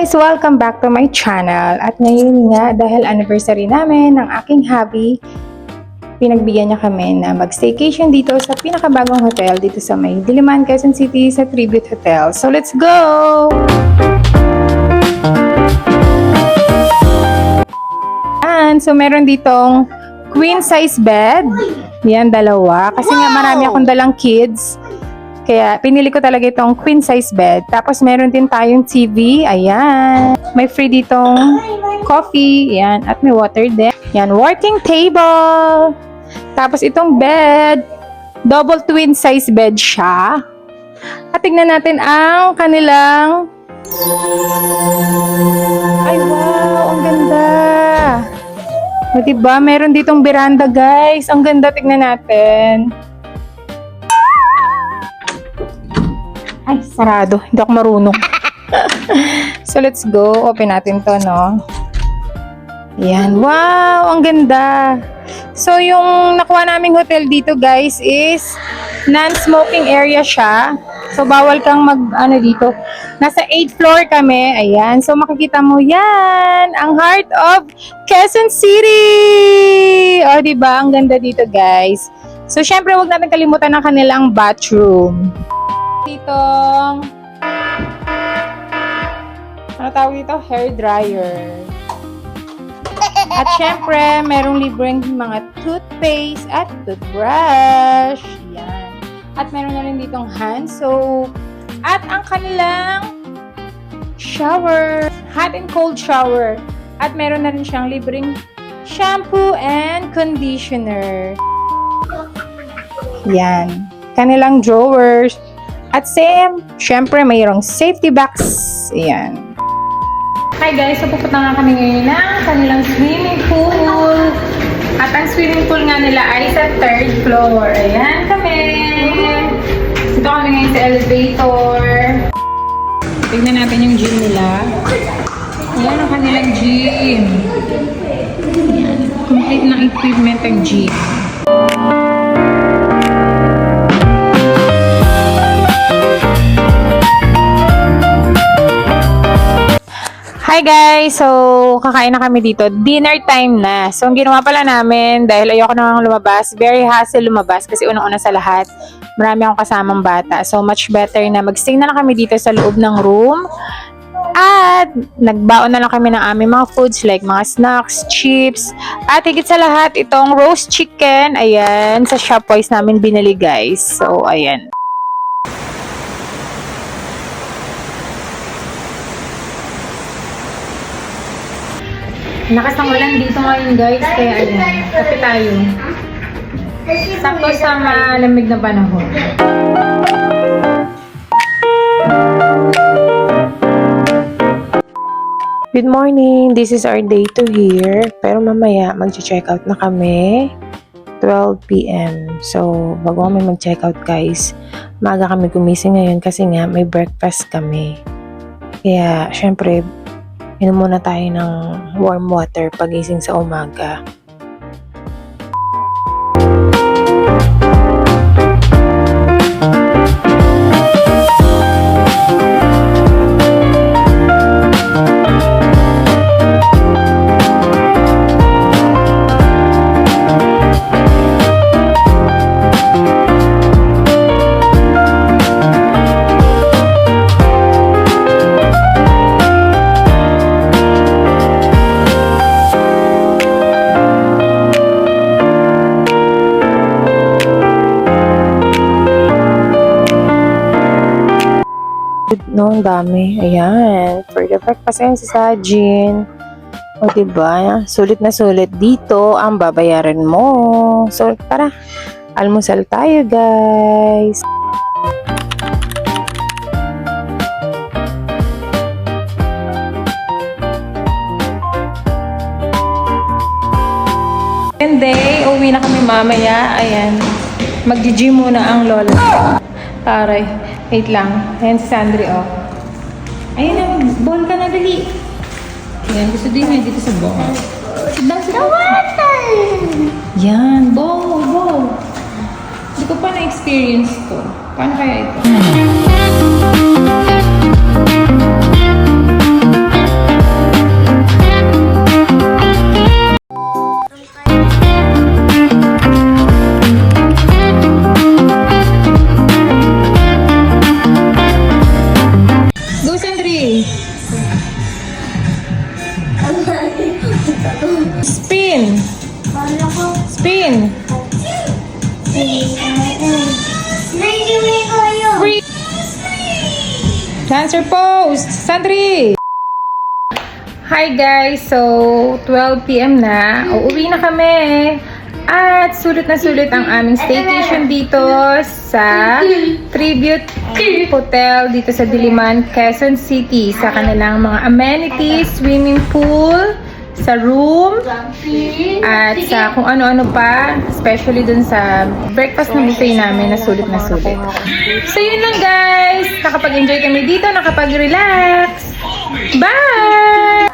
guys! Welcome back to my channel. At ngayon nga, dahil anniversary namin ng aking hubby, pinagbigyan niya kami na mag-staycation dito sa pinakabagong hotel dito sa may Diliman, Quezon City sa Tribute Hotel. So let's go! And so meron ditong queen size bed. Yan, dalawa. Kasi nga marami akong dalang kids. Kaya, pinili ko talaga itong queen size bed. Tapos, meron din tayong TV. Ayan. May free ditong coffee. Ayan. At may water din. Ayan. Working table. Tapos, itong bed. Double twin size bed siya. At tignan natin ang kanilang... Ay, wow! Ang ganda! O, diba? Meron ditong veranda, guys. Ang ganda. Tignan natin. Ay, sarado. Hindi ako marunong. So, let's go. Open natin to, no? Ayan. Wow! Ang ganda! So, yung nakuha naming hotel dito, guys, is non-smoking area siya. So, bawal kang dito. Nasa 8th floor kami. Ayan. So, makikita mo yan. Ang heart of Quezon City! O, diba? Ang ganda dito, guys. So, syempre, huwag natin kalimutan ang kanilang bathroom. Ditong ano tawag dito? Hair dryer. At syempre, merong libreng mga toothpaste at toothbrush. Yan. At meron na rin ditong hand soap. At ang kanilang shower. Hot and cold shower. At meron na rin siyang libreng shampoo and conditioner. Yan. Kanilang drawers. At syempre, mayroong safety box. Ayan. Hi guys, so pupunta nga kami ngayon ng kanilang swimming pool. At ang swimming pool nga nila ay sa 3rd floor. Ayan kami. Dito kami ngayon sa elevator. Tignan natin yung gym nila. Ayan ang kanilang gym. Ayan. Complete na equipment ang gym. Hi guys! So, kakain na kami dito. Dinner time na. So, ang ginawa pala namin, dahil ayoko namang lumabas, very hassle lumabas kasi unang-una sa lahat, marami akong kasamang bata. So, much better na mag-stay na lang kami dito sa loob ng room. At, nagbaon na lang kami ng aming mga foods like mga snacks, chips, at higit sa lahat, itong roast chicken. Ayan, sa Shopwise namin binili guys. So, ayan. Lakas ng ulan dito ngayon guys, kaya ayan, kape tayo. Sakto sa malamig na panahon. Good morning! This is our day 2 here. Pero mamaya, mag-check out na kami. 12 p.m. So, bago kami mag-check out guys, maaga kami gumising ngayon kasi nga may breakfast kami. Kaya, syempre, inom muna tayo ng warm water pagising sa umaga. No, ang dami. Ayan. For the breakfast, ayan si Sajin. O, diba? Sulit na sulit dito ang babayaran mo. So, tara. Almusal tayo, guys. And day, uwi na kami mamaya. Ayan. Mag-gym muna ang lola. Taray. Wait lang. Ayan si Sandri, oh. Ayun na, ball ka na, dali. Ayan, gusto din yan dito sa ball. Sit down sa water! Yan, ball. Hindi ko pa na-experience to. Paano kaya ito? Spin. Kala ko. Spin. Nandumi kayo. Free. Dancer pose. Sandri. Hi guys. So, 12 p.m. na. Uuwi na kami. At sulit na sulit ang aming staycation dito sa Tribute Hotel dito sa Diliman, Quezon City. Sa kanilang mga amenities, swimming pool, sa room, at sa kung ano-ano pa, especially dun sa breakfast na buffet namin na sulit na sulit. So yun lang guys, nakapag-enjoy kami dito, nakapag-relax. Bye!